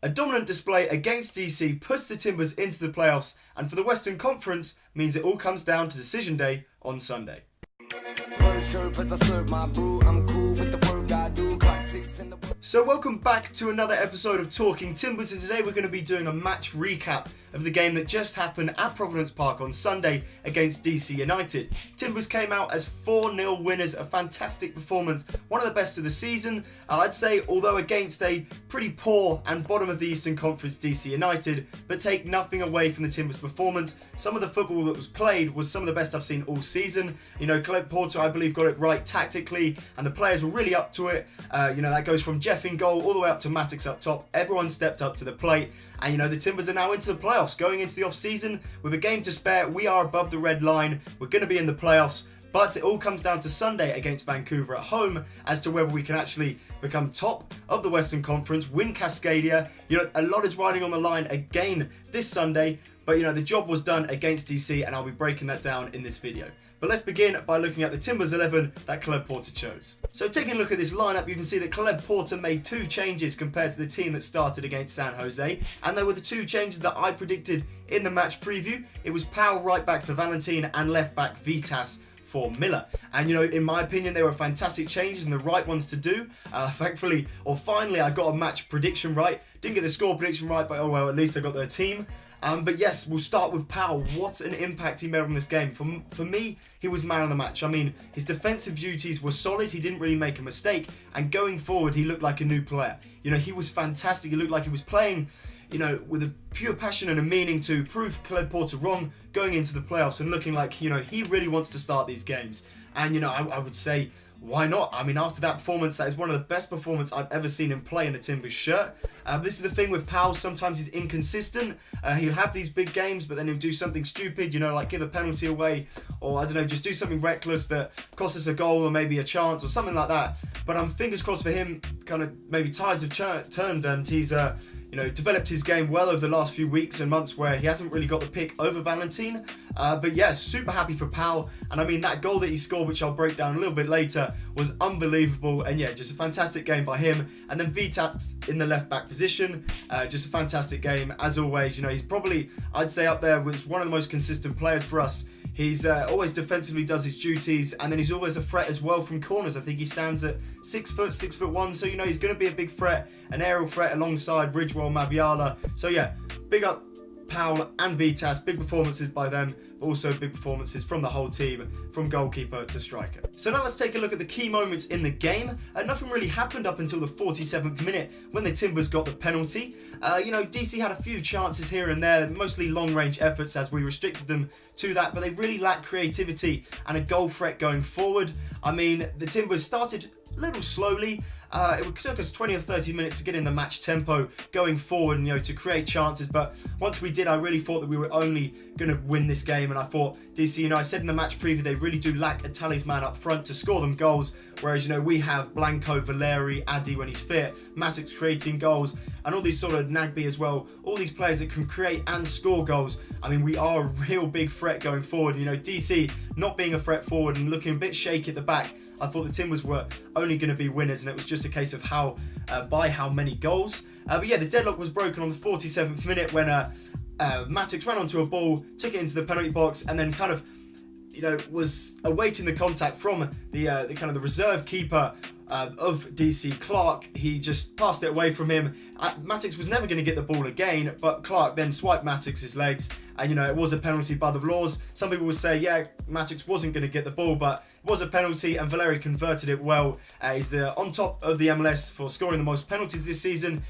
A dominant display against DC puts the Timbers into the playoffs, and for the Western Conference means it all comes down to decision day on Sunday. So welcome back to another episode of Talking Timbers, and today we're going to be doing a match recap of the game that just happened at Providence Park on Sunday against DC United. Timbers came out as 4-0 winners, a fantastic performance, one of the best of the season, I'd say, although against a pretty poor and bottom of the Eastern Conference DC United, but take nothing away from the Timbers performance. Some of the football that was played was some of the best I've seen all season. Caleb Porter, I believe, got it right tactically, and the players were really up to it. That goes from Jeff in goal all the way up to Matix up top. Everyone stepped up to the plate, and the Timbers are now into the playoffs, going into the off-season with a game to spare. We are above the red line. We're going to be in the playoffs, but it all comes down to Sunday against Vancouver at home as to whether we can actually become top of the Western Conference, win Cascadia. A lot is riding on the line again this Sunday, but the job was done against DC, and I'll be breaking that down in this video. But let's begin by looking at the Timbers 11 that Caleb Porter chose. So taking a look at this lineup, you can see that Caleb Porter made 2 changes compared to the team that started against San Jose, and they were the 2 changes that I predicted in the match preview. It was Powell right back for Valentin and left back Vitas for Miller. And in my opinion, they were fantastic changes and the right ones to do. Finally, I got a match prediction right. Didn't get the score prediction right, but oh well, at least I got their team. But yes, we'll start with Powell. What an impact he made on this game. For me, he was man of the match. I mean, his defensive duties were solid. He didn't really make a mistake. And going forward, he looked like a new player. He was fantastic. He looked like he was playing, with a pure passion and a meaning to prove Caleb Porter wrong going into the playoffs and looking like, he really wants to start these games. And, I would say, why not? I mean, after that performance, that is one of the best performances I've ever seen him play in a Timbers shirt. This is the thing with Powell. Sometimes he's inconsistent. He'll have these big games, but then he'll do something stupid, like give a penalty away, or I don't know, just do something reckless that costs us a goal or maybe a chance or something like that. But I'm fingers crossed for him, kind of maybe tides have turned, and he's developed his game well over the last few weeks and months where he hasn't really got the pick over Valentin. But yeah, super happy for Powell. And I mean, that goal that he scored, which I'll break down a little bit later, was unbelievable. And yeah, just a fantastic game by him. And then Vitas in the left back position, just a fantastic game as always. He's probably, I'd say, up there with one of the most consistent players for us. He's always defensively does his duties, and then he's always a threat as well from corners. I think he stands at 6 foot, 6'1", so he's going to be a big threat, an aerial threat alongside Ridgewell, Mabiala. So yeah, big up Powell and Vitas, big performances by them, but also big performances from the whole team, from goalkeeper to striker. So now let's take a look at the key moments in the game. Nothing really happened up until the 47th minute when the Timbers got the penalty. DC had a few chances here and there, mostly long-range efforts as we restricted them to that, but they really lacked creativity and a goal threat going forward. I mean, the Timbers started a little slowly. It took us 20 or 30 minutes to get in the match tempo going forward and, to create chances. But once we did, I really thought that we were only going to win this game. And I thought DC, I said in the match preview, they really do lack a talisman up front to score them goals. Whereas, we have Blanco, Valeri, Addy when he's fit, Matix creating goals, and all these sort of Nagby as well. All these players that can create and score goals. I mean, we are a real big threat going forward. DC not being a threat forward and looking a bit shaky at the back. I thought the Timbers were only going to be winners, and it was just a case of by how many goals. But yeah, the deadlock was broken on the 47th minute when Matix ran onto a ball, took it into the penalty box, and then kind of, was awaiting the contact from the kind of the reserve keeper of DC, Clark. He just passed it away from him. Matix was never going to get the ball again, but Clark then swiped Matix's legs, and it was a penalty by the laws. Some people would say, yeah, Matix wasn't going to get the ball, but it was a penalty, and Valeri converted it well. He's on top of the MLS for scoring the most penalties this season.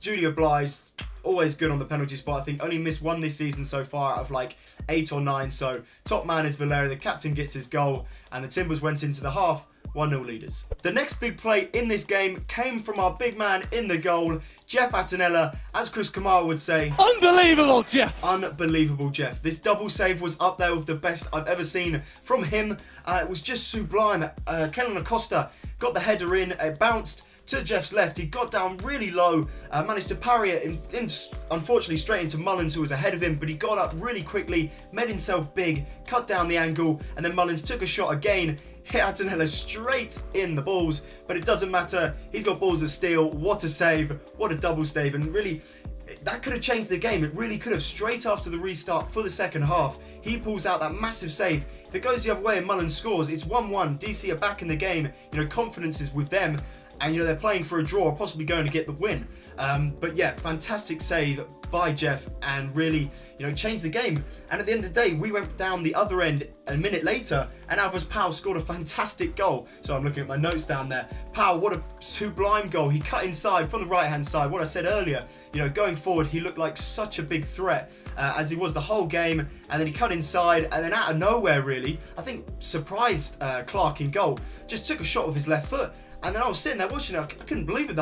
Duty obliged. Always good on the penalty spot. I think only missed one this season so far out of like 8 or 9. So top man is Valeri. The captain gets his goal, and the Timbers went into the half 1-0 leaders. The next big play in this game came from our big man in the goal, Jeff Attinella, as Chris Kamara would say. Unbelievable, Jeff! Unbelievable, Jeff. This double save was up there with the best I've ever seen from him. It was just sublime. Kellen Acosta got the header in, it bounced to Jeff's left. He got down really low, managed to parry it, unfortunately straight into Mullins, who was ahead of him, but he got up really quickly, made himself big, cut down the angle, and then Mullins took a shot again, hit Atanella straight in the balls, but it doesn't matter. He's got balls of steel. What a save, what a double save, and really, that could have changed the game. It really could have. Straight after the restart for the second half, he pulls out that massive save. If it goes the other way and Mullins scores, it's 1-1. DC are back in the game. Confidence is with them, and they're playing for a draw, or possibly going to get the win. But yeah, fantastic save by Jeff, and really, changed the game. And at the end of the day, we went down the other end a minute later, and Alvarez Powell scored a fantastic goal. So I'm looking at my notes down there. Powell, what a sublime goal. He cut inside from the right-hand side. What I said earlier, going forward, he looked like such a big threat, as he was the whole game. And then he cut inside, and then out of nowhere, really, I think surprised Clark in goal. Just took a shot with his left foot. And then I was sitting there watching it, I couldn't believe it.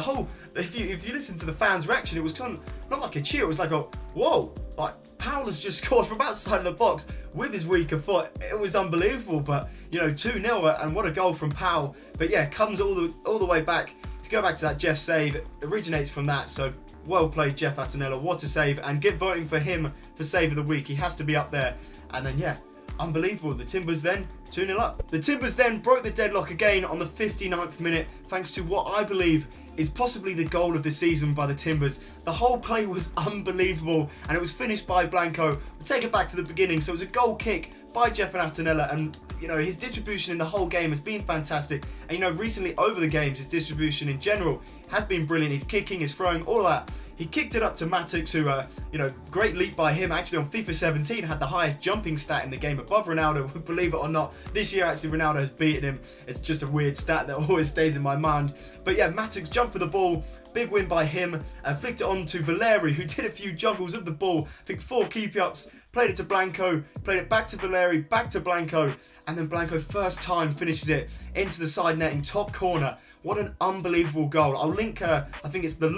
If you listen to the fans' reaction, it was kind of not like a cheer, it was like a, whoa, like Powell has just scored from outside of the box with his weaker foot. It was unbelievable, but 2-0, and what a goal from Powell. But yeah, comes all the way back. If you go back to that Jeff save, it originates from that, so well played Jeff Atanella, what a save, and get voting for him for save of the week. He has to be up there. And then yeah, unbelievable. The Timbers then 2-0 up. The Timbers then broke the deadlock again on the 59th minute, thanks to what I believe is possibly the goal of the season by the Timbers. The whole play was unbelievable, and it was finished by Blanco. We'll take it back to the beginning. So it was a goal kick by Jeff and Atanella, and his distribution in the whole game has been fantastic. And recently over the games, his distribution in general has been brilliant. His kicking, his throwing, all that. He kicked it up to Matix, who, great leap by him. Actually, on FIFA 17, had the highest jumping stat in the game above Ronaldo, believe it or not. This year, actually, Ronaldo has beaten him. It's just a weird stat that always stays in my mind. But yeah, Matix jumped for the ball. Big win by him. Flicked it on to Valeri, who did a few juggles of the ball. I think 4 keep-ups. Played it to Blanco. Played it back to Valeri. Back to Blanco. And then Blanco, first time, finishes it into the side netting, top corner. What an unbelievable goal. I'll link, I think it's the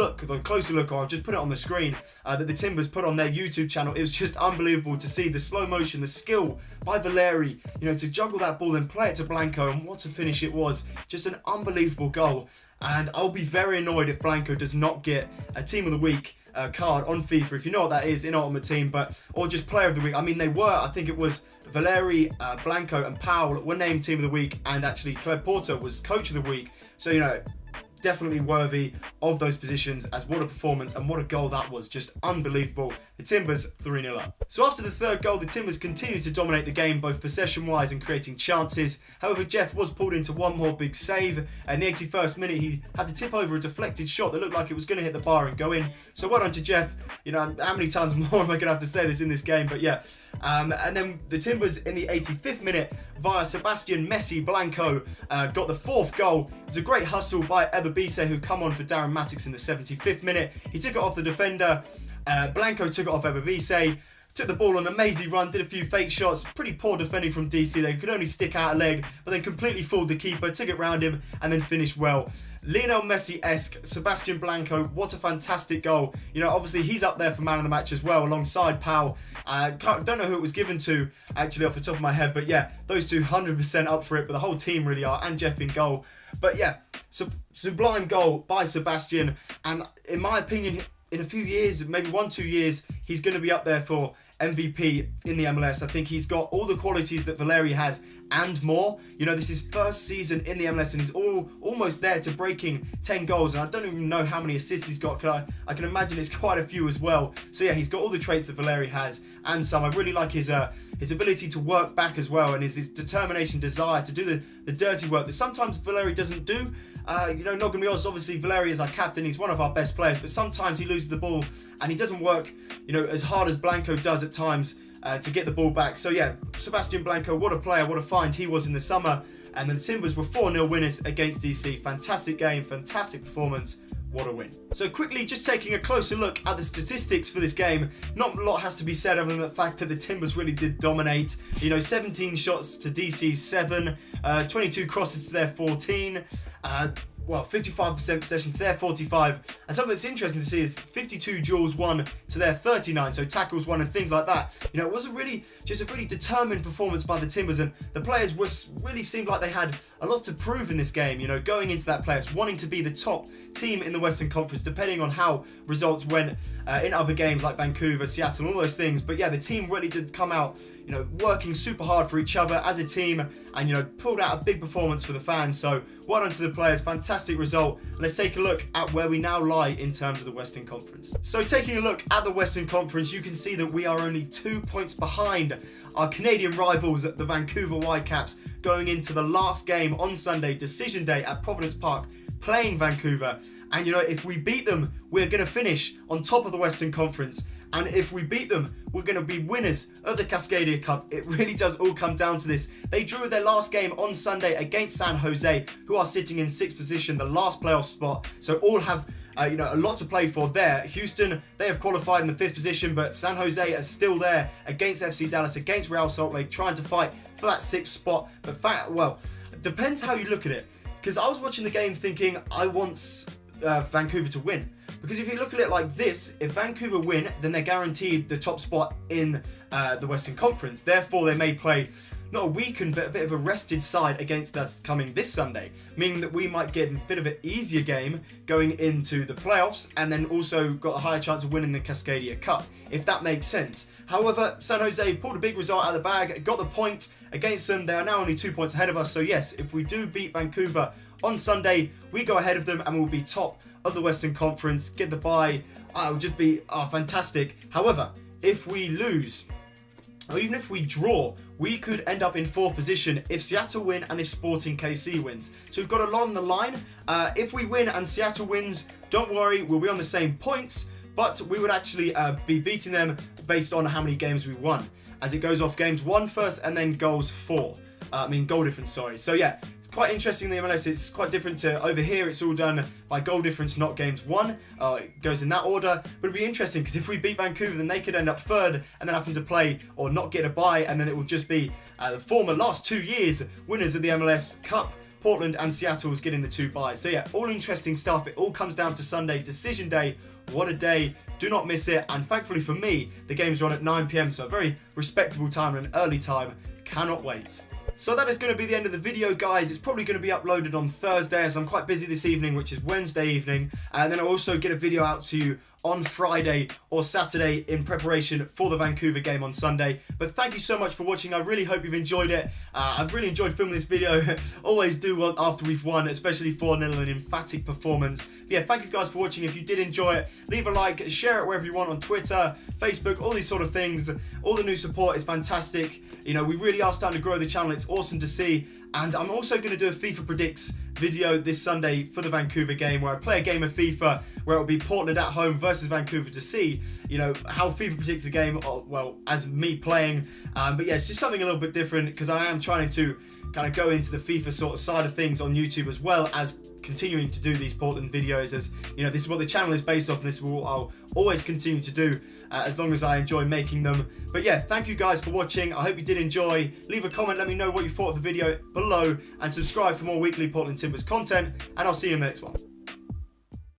closer look, or I'll just put it on the screen, that the Timbers put on their YouTube channel. It was just unbelievable to see the slow motion, the skill by Valeri, to juggle that ball and play it to Blanco, and what a finish it was. Just an unbelievable goal. And I'll be very annoyed if Blanco does not get a Team of the Week card on FIFA, if you know what that is, in Ultimate Team, or just Player of the Week. I mean, they were, I think it was Valeri, Blanco and Powell were named Team of the Week, and actually Club Porter was Coach of the Week. So, definitely worthy of those positions, as what a performance and what a goal that was. Just unbelievable. The Timbers 3-0 up. So after the third goal, the Timbers continued to dominate the game, both possession-wise and creating chances. However, Jeff was pulled into one more big save. In the 81st minute, he had to tip over a deflected shot that looked like it was going to hit the bar and go in. So well done to Jeff. How many times more am I going to have to say this in this game? But yeah. And then the Timbers in the 85th minute, via Sebastian Messi Blanco, got the 4th goal. It was a great hustle by Ebabise, who come on for Darren Matix in the 75th minute. He took it off the defender. Blanco took it off Ebabise. Took the ball on an amazing run, did a few fake shots. Pretty poor defending from DC. They could only stick out a leg, but then completely fooled the keeper, took it round him, and then finished well. Lionel Messi-esque, Sebastian Blanco, what a fantastic goal. Obviously he's up there for man of the match as well, alongside Powell. Don't know who it was given to, actually, off the top of my head, but yeah, those two 100% up for it, but the whole team really are, and Jeff in goal. But yeah, sublime goal by Sebastian, and in my opinion, in a few years, maybe 1-2 years, he's going to be up there for MVP in the MLS. I think he's got all the qualities that Valeri has and more. This is his first season in the MLS, and he's almost there to breaking 10 goals. And I don't even know how many assists he's got. I can imagine it's quite a few as well. So yeah, he's got all the traits that Valeri has and some. I really like his ability to work back as well, and his determination, desire to do the dirty work that sometimes Valeri doesn't do. Not going to be honest, obviously Valeri is our captain, he's one of our best players, but sometimes he loses the ball and he doesn't work, as hard as Blanco does at times to get the ball back. So yeah, Sebastian Blanco, what a player, what a find he was in the summer. And the Timbers were 4-0 winners against DC. Fantastic game, fantastic performance. What a win. So quickly, just taking a closer look at the statistics for this game. Not a lot has to be said other than the fact that the Timbers really did dominate. 17 shots to DC's 7, 22 crosses to their 14. 55% possession to their 45. And something that's interesting to see is 52 duels won to their 39, so tackles won and things like that. It was a really determined performance by the Timbers, and the players really seemed like they had a lot to prove in this game, going into that playoffs, wanting to be the top team in the Western Conference, depending on how results went in other games like Vancouver, Seattle, and all those things. But yeah, the team really did come out, working super hard for each other as a team, and pulled out a big performance for the fans. So well done to the players, fantastic result. Let's take a look at where we now lie in terms of the Western Conference. So taking a look at the Western Conference, you can see that we are only 2 points behind our Canadian rivals, the Vancouver Whitecaps, going into the last game on Sunday, decision day at Providence Park, playing Vancouver. And if we beat them, we're going to finish on top of the Western Conference. And if we beat them, we're going to be winners of the Cascadia Cup. It really does all come down to this. They drew their last game on Sunday against San Jose, who are sitting in 6th position, the last playoff spot. So all have a lot to play for there. Houston, they have qualified in the 5th position, but San Jose is still there against FC Dallas, against Real Salt Lake, trying to fight for that 6th spot. But depends how you look at it. Because I was watching the game thinking, I want Vancouver to win. Because if you look at it like this, if Vancouver win, then they're guaranteed the top spot in the Western Conference. Therefore, they may play not a weakened, but a bit of a rested side against us coming this Sunday, meaning that we might get a bit of an easier game going into the playoffs, and then also got a higher chance of winning the Cascadia Cup, if that makes sense. However, San Jose pulled a big result out of the bag, got the point against them. They are now only 2 points ahead of us. So yes, if we do beat Vancouver on Sunday, we go ahead of them and we'll be top of the Western Conference, get the bye. It would just be fantastic. However, if we lose, or even if we draw, we could end up in 4th position if Seattle win and if Sporting KC wins. So we've got a lot on the line. If we win and Seattle wins, don't worry, we'll be on the same points, but we would actually be beating them based on how many games we won, as it goes off games won first and then goal difference, sorry. So yeah, quite interesting in the MLS. It's quite different to over here. It's all done by goal difference, not games won. It goes in that order. But it'll be interesting because if we beat Vancouver, then they could end up 3rd and then having to play or not get a bye, and then it will just be the former last 2 years winners of the MLS Cup. Portland and Seattle was getting the 2 byes. So yeah, all interesting stuff. It all comes down to Sunday, decision day. What a day. Do not miss it. And thankfully for me, the game's on at 9 p.m. So a very respectable time and an early time. Cannot wait. So that is going to be the end of the video, guys. It's probably going to be uploaded on Thursday, as I'm quite busy this evening, which is Wednesday evening. And then I'll also get a video out to you on Friday or Saturday in preparation for the Vancouver game on Sunday. But thank you so much for watching. I really hope you've enjoyed it. I've really enjoyed filming this video. Always do after we've won, especially 4-0, an emphatic performance. But yeah, thank you guys for watching. If you did enjoy it, leave a like, share it wherever you want on Twitter, Facebook, all these sort of things. All the new support is fantastic. We really are starting to grow the channel. It's awesome to see. And I'm also going to do a FIFA Predicts video this Sunday for the Vancouver game, where I play a game of FIFA where it'll be Portland at home versus Vancouver to see, how FIFA predicts the game, as me playing. But yeah, it's just something a little bit different because I am trying to kind of go into the FIFA sort of side of things on YouTube, as well as continuing to do these Portland videos, as this is what the channel is based off, and this is what I'll always continue to do as long as I enjoy making them. But yeah, thank you guys for watching. I hope you did enjoy. Leave a comment, let me know what you thought of the video below, and subscribe for more weekly Portland Timbers content, and I'll see you in the next one.